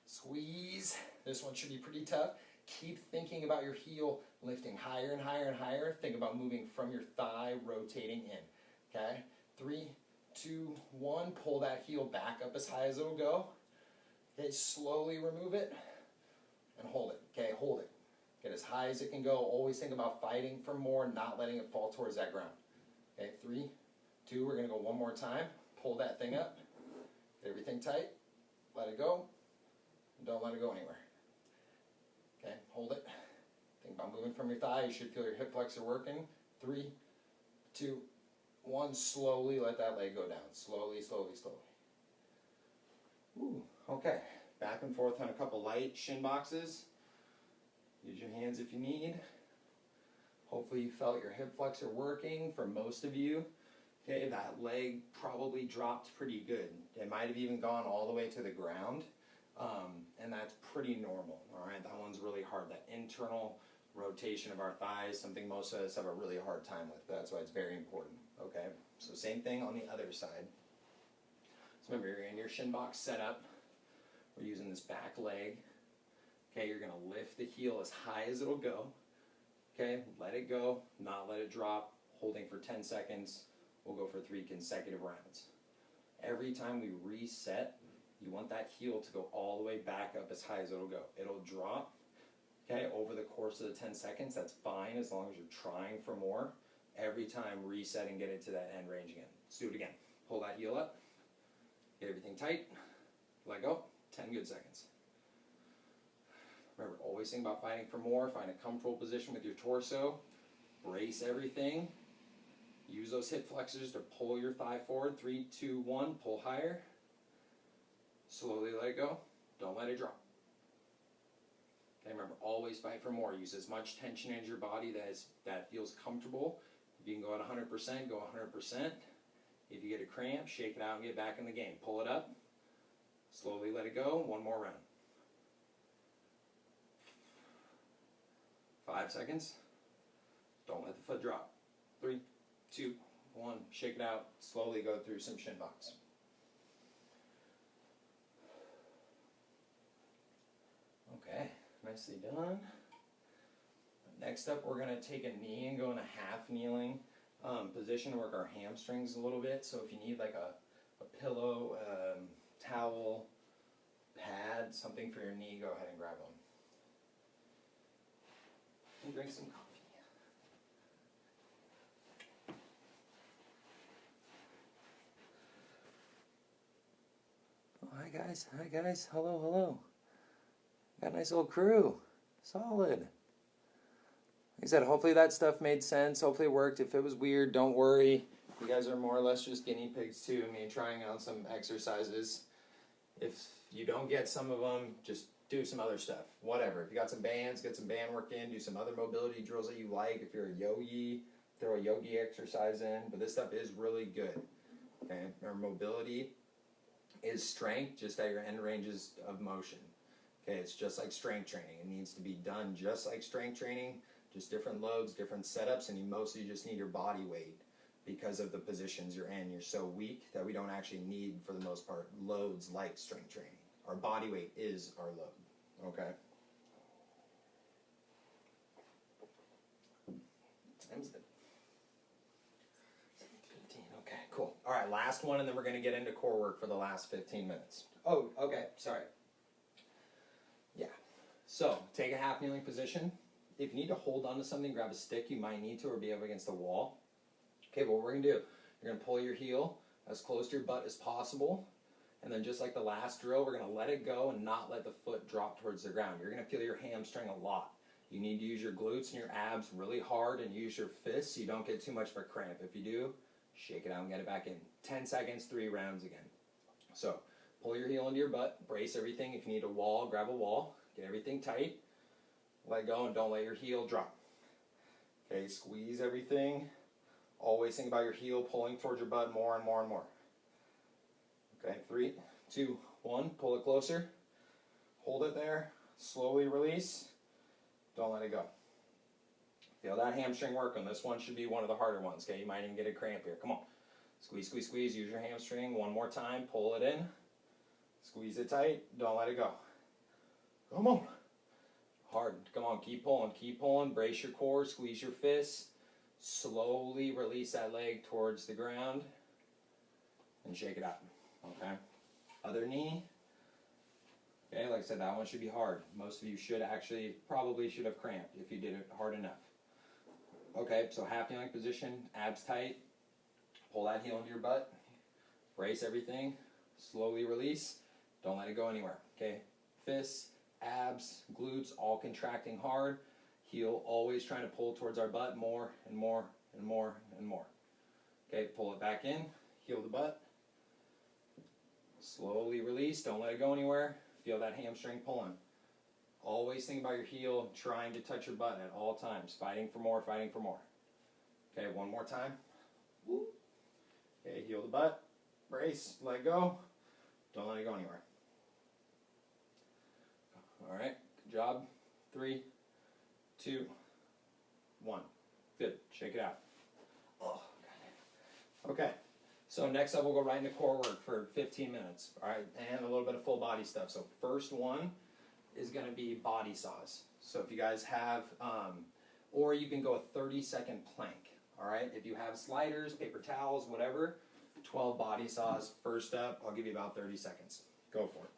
Squeeze. This one should be pretty tough. Keep thinking about your heel lifting higher and higher and higher. Think about moving from your thigh, rotating in, okay? 3, 2, 1. Pull that heel back up as high as it'll go. Okay, slowly remove it and hold it, okay? Hold it. Get as high as it can go. Always think about fighting for more, not letting it fall towards that ground. Okay, 3, 2, we're going to go one more time. Pull that thing up. Get everything tight. let it go. Don't let it go anywhere. Okay, hold it. Think about moving from your thigh. You should feel your hip flexor working. 3, 2, 1. Slowly let that leg go down. Slowly, slowly, slowly. Ooh, okay. Back and forth on a couple light shin boxes. Use your hands if you need. Hopefully you felt your hip flexor working for most of you. Okay, that leg probably dropped pretty good. It might have even gone all the way to the ground, and that's pretty normal, all right? That one's really hard. That internal rotation of our thighs, something most of us have a really hard time with. That's why it's very important, okay? So same thing on the other side. So remember, you're in your shin box setup. We're using this back leg. Okay, you're gonna lift the heel as high as it'll go. Okay, let it go, not let it drop, holding for 10 seconds. We'll go for 3 consecutive rounds. Every time we reset, you want that heel to go all the way back up as high as it'll go. It'll drop, okay, over the course of the 10 seconds. That's fine as long as you're trying for more. Every time, reset and get it to that end range again. Let's do it again. Pull that heel up, get everything tight, let go, 10 good seconds. Remember, always think about fighting for more. Find a comfortable position with your torso. Brace everything. Use those hip flexors to pull your thigh forward. 3, 2, 1. Pull higher. Slowly let it go. Don't let it drop. Okay, remember, always fight for more. Use as much tension in your body that feels comfortable. If you can go at 100%, go 100%. If you get a cramp, shake it out and get back in the game. Pull it up. Slowly let it go. One more round. 5 seconds. Don't let the foot drop. 3, 2, 1. Shake it out. Slowly go through some shin box. Okay, nicely done. Next up, we're going to take a knee and go in a half kneeling position to work our hamstrings a little bit. So if you need like a pillow, towel, pad, something for your knee, go ahead and grab one. And drink some coffee. Oh, hi guys, hello. Got a nice little crew, solid. Like I said, hopefully that stuff made sense, hopefully it worked. If it was weird, don't worry. You guys are more or less just guinea pigs too, me trying out some exercises. If you don't get some of them, just do some other stuff, whatever. If you got some bands, get some band work in, do some other mobility drills that you like. If you're a yogi, throw a yogi exercise in, but this stuff is really good. Okay, our mobility is strength, just at your end ranges of motion. Okay, it's just like strength training. It needs to be done just like strength training, just different loads, different setups, and you mostly just need your body weight because of the positions you're in. You're so weak that we don't actually need, for the most part, loads like strength training. Our body weight is our load, okay? Time's good. 15, okay, cool. All right, last one, and then we're gonna get into core work for the last 15 minutes. Oh, okay, sorry. Yeah, so take a half kneeling position. If you need to hold on to something, grab a stick, you might need to, or be up against the wall. Okay, what we're gonna do, you're gonna pull your heel as close to your butt as possible. And then just like the last drill, we're going to let it go and not let the foot drop towards the ground. You're going to feel your hamstring a lot. You need to use your glutes and your abs really hard and use your fists so you don't get too much of a cramp. If you do, shake it out and get it back in. 10 seconds, 3 rounds again. So pull your heel into your butt, brace everything. If you need a wall, grab a wall, get everything tight. Let go and don't let your heel drop. Okay, squeeze everything. Always think about your heel pulling towards your butt more and more and more. Okay, 3, 2, 1, pull it closer, hold it there, slowly release, don't let it go. Feel that hamstring work on this one, should be one of the harder ones, okay, you might even get a cramp here, come on. Squeeze, squeeze, squeeze, use your hamstring, one more time, pull it in, squeeze it tight, don't let it go. Come on. Hard, come on, keep pulling, brace your core, squeeze your fists, slowly release that leg towards the ground, and shake it out. Okay, other knee. Okay, like I said, that one should be hard. Most of you probably should have cramped if you did it hard enough. Okay, so half kneeling position, abs tight. Pull that heel into your butt. Brace everything. Slowly release. Don't let it go anywhere, okay? Fists, abs, glutes, all contracting hard. Heel always trying to pull towards our butt more and more and more and more. Okay, pull it back in, heel the butt. Slowly release, don't let it go anywhere. Feel that hamstring pulling. Always think about your heel trying to touch your butt at all times. Fighting for more, fighting for more. Okay, one more time. Woo. Okay, heel the butt, brace, let go. Don't let it go anywhere. All right, good job. 3, 2, 1. Good, shake it out. Oh, God. Okay, so next up we'll go right into core work for 15 minutes. All right, and a little bit of full body stuff. So first one is gonna be body saws. So if you guys have, or you can go a 30-second plank. All right, if you have sliders, paper towels, whatever, 12 body saws. First up, I'll give you about 30 seconds. Go for it.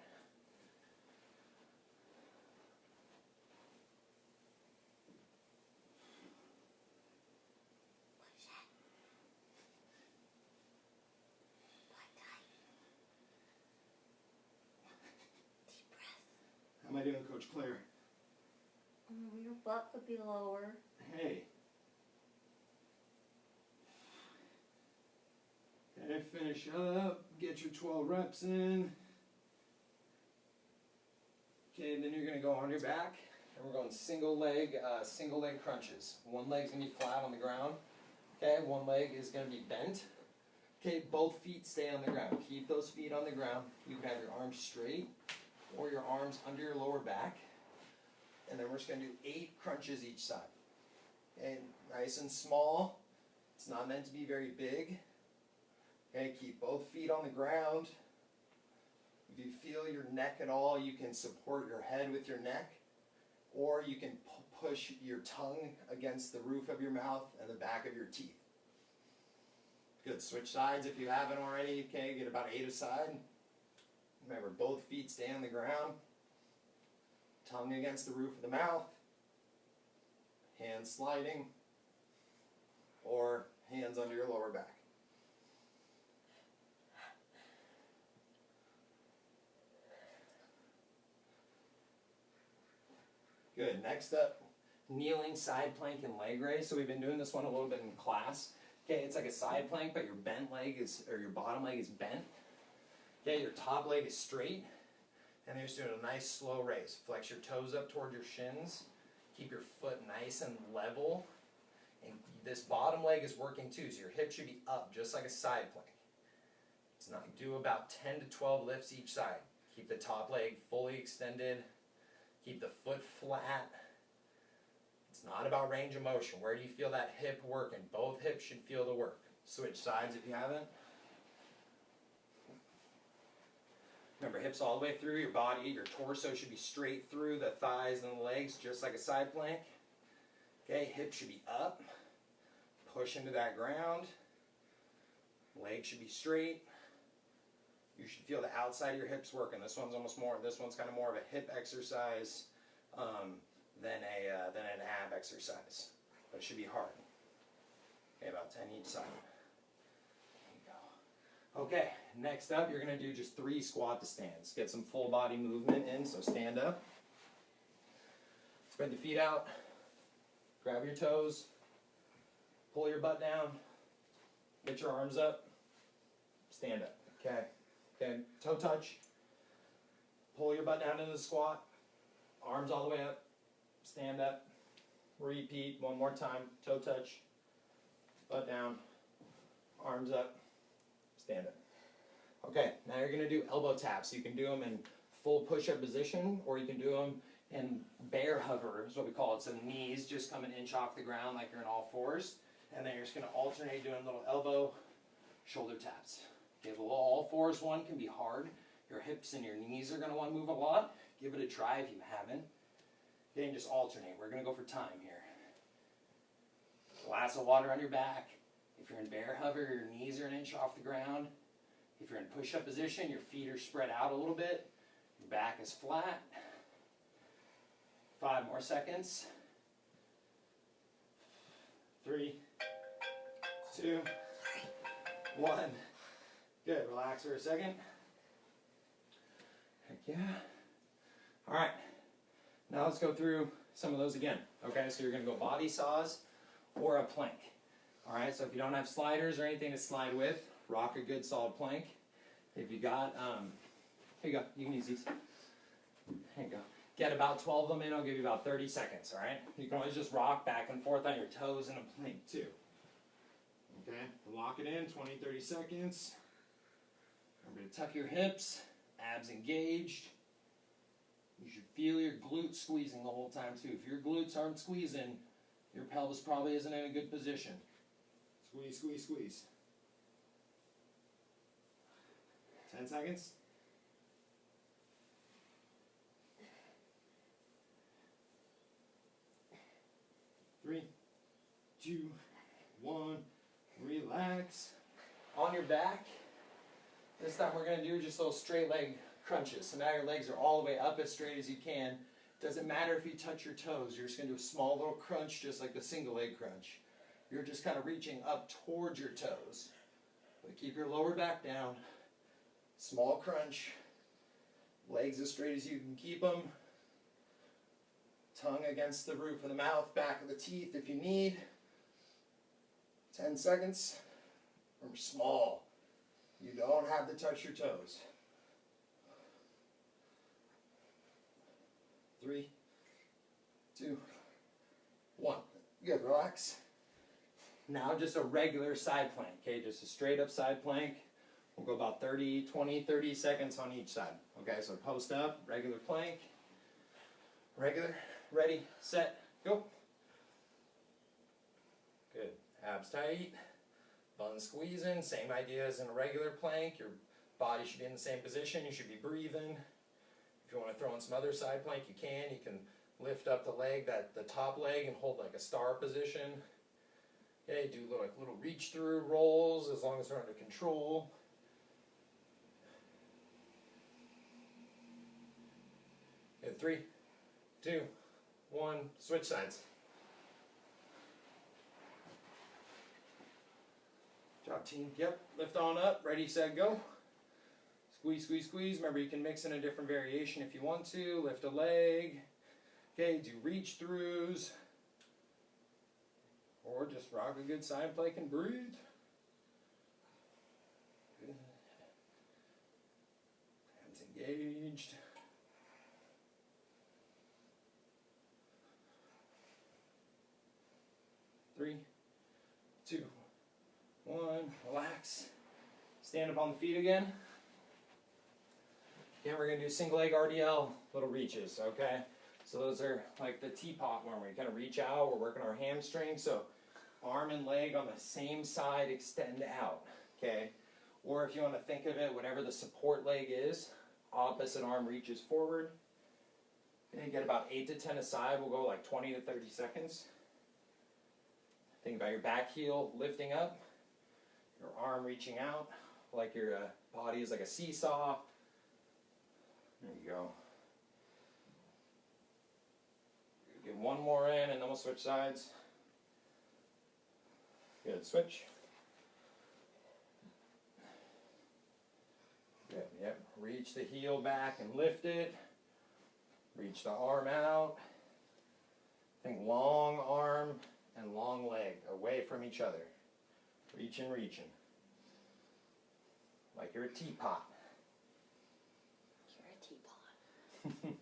How am I doing, Coach Claire? Your butt could be lower. Hey. Okay, finish up. Get your 12 reps in. Okay, then you're going to go on your back, and we're going single leg crunches. One leg's going to be flat on the ground. Okay, one leg is going to be bent. Okay, both feet stay on the ground. Keep those feet on the ground. You can have your arms straight or your arms under your lower back. And then we're just going to do 8 crunches each side. Okay, nice and small. It's not meant to be very big. Okay, keep both feet on the ground. If you feel your neck at all, you can support your head with your neck, or you can push your tongue against the roof of your mouth and the back of your teeth. Good, switch sides if you haven't already. Okay, get about 8 aside. Remember, both feet stay on the ground. Tongue against the roof of the mouth. Hands sliding, or hands under your lower back. Good. Next up, kneeling side plank and leg raise. So we've been doing this one a little bit in class. Okay, it's like a side plank, but your bent leg is, or your bottom leg is bent. Okay, your top leg is straight, and you're just doing a nice slow raise. Flex your toes up toward your shins. Keep your foot nice and level. And this bottom leg is working too, so your hip should be up, just like a side plank. It's not, do about 10 to 12 lifts each side. Keep the top leg fully extended. Keep the foot flat. It's not about range of motion. Where do you feel that hip working? Both hips should feel the work. Switch sides if you haven't. Remember, hips all the way through your body. Your torso should be straight through the thighs and the legs, just like a side plank. Okay, hips should be up. Push into that ground. Legs should be straight. You should feel the outside of your hips working. This one's kind of more of a hip exercise than an ab exercise. But it should be hard. Okay, about 10 each side. There you go. Okay, next up, you're going to do just 3 squat to stands. Get some full body movement in, so stand up. Spread the feet out. Grab your toes. Pull your butt down. Get your arms up. Stand up. Okay. Okay, toe touch. Pull your butt down into the squat. Arms all the way up. Stand up. Repeat one more time. Toe touch. Butt down. Arms up. Stand up. Okay, now you're going to do elbow taps. You can do them in full push-up position, or you can do them in bear hover, is what we call it. So knees just come an inch off the ground like you're in all fours. And then you're just going to alternate doing little elbow, shoulder taps. Okay, the all fours one can be hard. Your hips and your knees are going to want to move a lot. Give it a try if you haven't. Okay, and just alternate. We're going to go for time here. Glass of water on your back. If you're in bear hover, your knees are an inch off the ground. If you're in push-up position, your feet are spread out a little bit. Your back is flat. 5 more seconds. 3, 2, 1. Good, relax for a second. Yeah. All right. Now let's go through some of those again. Okay, so you're going to go body saws or a plank. All right, so if you don't have sliders or anything to slide with, rock a good solid plank. If you got, here you go, you can use these. There you go. Get about 12 of them in, I'll give you about 30 seconds, all right? You can always just rock back and forth on your toes in a plank too. Okay, lock it in, 20, 30 seconds. Remember to tuck your hips, abs engaged. You should feel your glutes squeezing the whole time too. If your glutes aren't squeezing, your pelvis probably isn't in a good position. Squeeze, squeeze, squeeze. 10 seconds. 3, 2, 1, relax. On your back. This time we're going to do just little straight leg crunches. So now your legs are all the way up as straight as you can. Doesn't matter if you touch your toes. You're just going to do a small little crunch just like the single leg crunch. You're just kind of reaching up towards your toes. But keep your lower back down. Small crunch. Legs as straight as you can keep them. Tongue against the roof of the mouth, back of the teeth if you need. 10 seconds. Remember, small. You don't have to touch your toes. 3, 2, 1. Good, relax. Now just a regular side plank, okay? Just a straight up side plank. We'll go about 30 seconds on each side. Okay, so post up, regular plank. Regular, ready, set, go. Good, abs tight, bun squeezing, same idea as in a regular plank. Your body should be in the same position, you should be breathing. If you want to throw in some other side plank, you can lift up the leg, the top leg, and hold like a star position. Okay, do little reach through rolls as long as they're under control. Good, 3, 2, 1, switch sides. Job team, yep, lift on up, ready, set, go. Squeeze, squeeze, squeeze. Remember you can mix in a different variation if you want to. Lift a leg. Okay, do reach throughs. Or just rock a good side plank and breathe. Good. Hands engaged. Three, 2, 1, relax. Stand up on the feet again. Again, we're going to do single leg RDL, little reaches, okay? So those are like the teapot one where we kind of reach out, we're working our hamstring, so arm and leg on the same side extend out, okay? Or if you want to think of it, whatever the support leg is, opposite arm reaches forward. Okay, get about 8 to 10 aside, we'll go like 20 to 30 seconds. Think about your back heel lifting up, your arm reaching out, like your body is like a seesaw. There you go. Get one more in and then we'll switch sides. Good, switch. Good, yep. Reach the heel back and lift it. Reach the arm out. Think long arm and long leg away from each other. Reaching, reaching. Like you're a teapot. You're a teapot. There you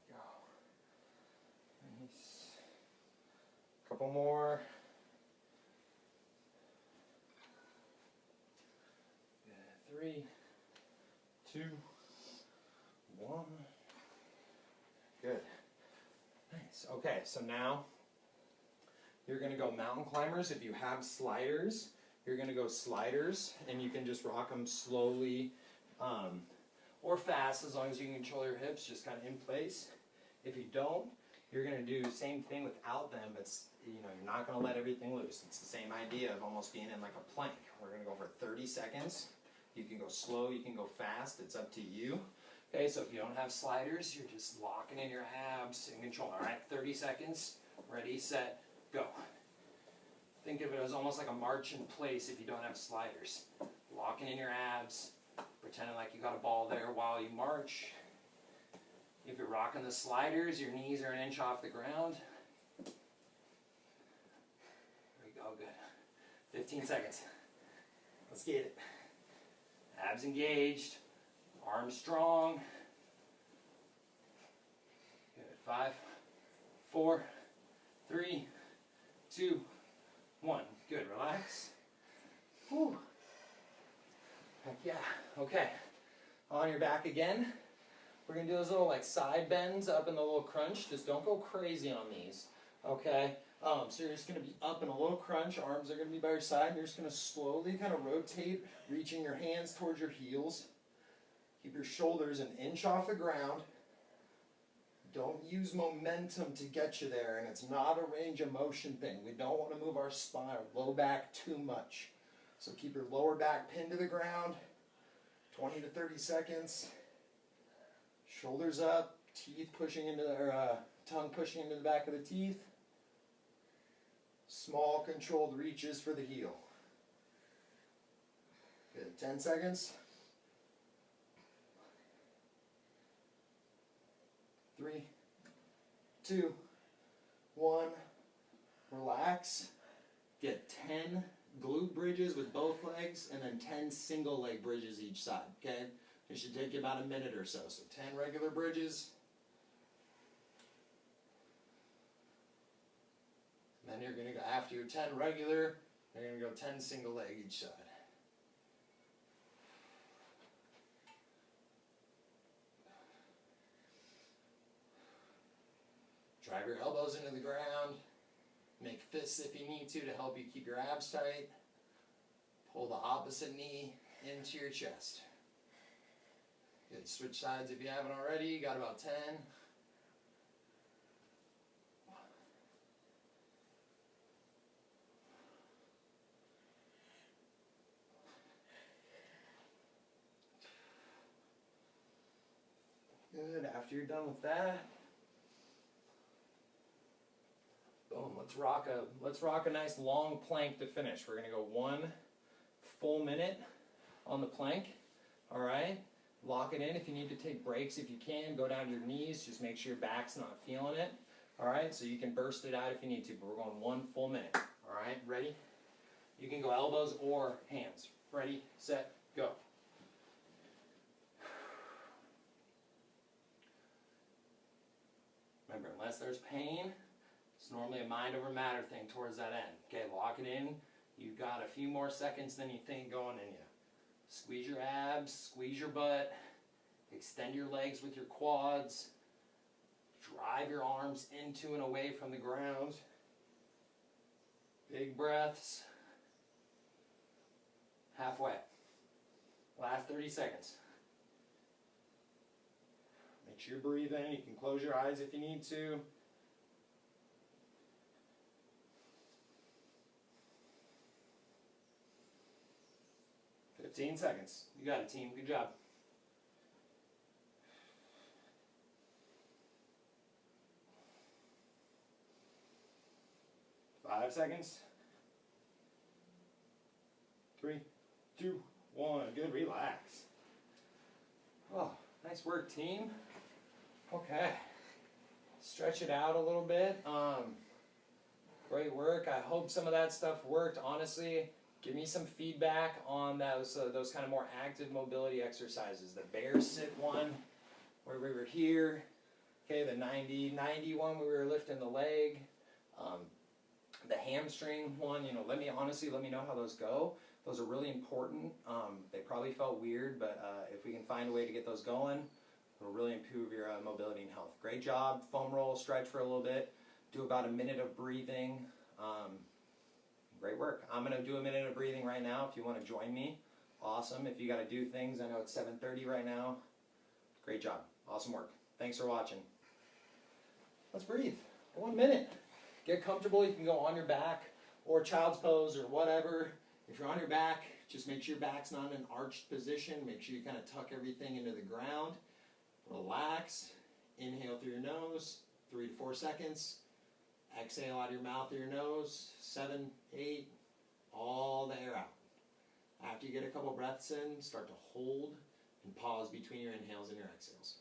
go. Nice. Couple more. Good. 3, 2, 1. Good. Nice. Okay, so now you're going to go mountain climbers. If you have sliders, you're going to go sliders, and you can just rock them slowly or fast as long as you can control your hips, just kind of in place. If you don't, you're going to do the same thing without them, but you're not going to let everything loose. It's the same idea of almost being in like a plank. We're going to go for 30 seconds. You can go slow, you can go fast. It's up to you. Okay, so if you don't have sliders, you're just locking in your abs and control. All right, 30 seconds. Ready, set, go. Think of it as almost like a march in place if you don't have sliders. Locking in your abs, pretending like you got a ball there while you march. If you're rocking the sliders, your knees are an inch off the ground. There we go, good. 15 seconds. Let's get it. Abs engaged, arms strong. Good, 5, 4, 3, 2, 1. Good, relax. Whew. Heck yeah, okay. On your back again. We're gonna do those little like side bends up in the little crunch. Just don't go crazy on these, okay? So you're just gonna be up in a little crunch. Arms are gonna be by your side. And you're just gonna slowly kind of rotate, reaching your hands towards your heels. Keep your shoulders an inch off the ground. Don't use momentum to get you there, and it's not a range of motion thing. We don't want to move our spine, low back too much. So keep your lower back pinned to the ground, 20 to 30 seconds. Shoulders up, teeth pushing into the, tongue pushing into the back of the teeth. Small controlled reaches for the heel. Good, 10 seconds. 3, 2, 1. Relax. Get 10 glute bridges with both legs and then 10 single leg bridges each side, okay? It should take you about a minute or so. So 10 regular bridges. And then you're going to go, after your 10 regular, you're going to go 10 single leg each side. Drive your elbows into the ground. Make fists if you need to help you keep your abs tight. Pull the opposite knee into your chest. Good. Switch sides if you haven't already. You got about 10. Good. After you're done with that, boom. Let's rock a nice long plank to finish. We're gonna go 1 full minute on the plank. All right. Lock it in. If you need to take breaks, if you can, go down to your knees. Just make sure your back's not feeling it. All right. So you can burst it out if you need to. But we're going 1 full minute. All right. Ready? You can go elbows or hands. Ready, set, go. Remember, unless there's pain, it's normally a mind over matter thing towards that end. Okay, lock it in. You've got a few more seconds than you think going in you. Squeeze your abs, squeeze your butt, extend your legs with your quads, drive your arms into and away from the ground. Big breaths. Halfway. Last 30 seconds. Make sure you breathe in. You can close your eyes if you need to. "15 seconds. You got it, team. Good job. "5 seconds. 3, 2, 1. Good. Relax. Oh, nice work, team. Okay. Stretch it out a little bit. Great work. I hope some of that stuff worked. Honestly, give me some feedback on those kind of more active mobility exercises. The bear sit one, where we were here. Okay, the 90 one, where we were lifting the leg. The hamstring one, let me know how those go. Those are really important. They probably felt weird, but if we can find a way to get those going, it'll really improve your mobility and health. Great job. Foam roll, stretch for a little bit. Do about a minute of breathing. Great work. I'm going to do a minute of breathing right now if you want to join me. Awesome. If you got to do things, I know it's 7:30 right now. Great job. Awesome work. Thanks for watching. Let's breathe. 1 minute. Get comfortable. You can go on your back or child's pose or whatever. If you're on your back, just make sure your back's not in an arched position. Make sure you kind of tuck everything into the ground. Relax. Inhale through your nose, 3 to 4 seconds. Exhale out of your mouth or your nose, 7, 8, all the air out. After you get a couple breaths in, start to hold And pause between your inhales and your exhales.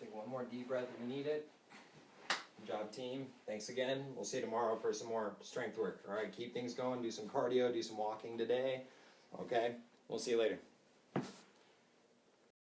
Take one more deep breath if you need it. Good job, team. Thanks again. We'll see you tomorrow for some more strength work. All right, keep things going. Do some cardio. Do some walking today. Okay, we'll see you later.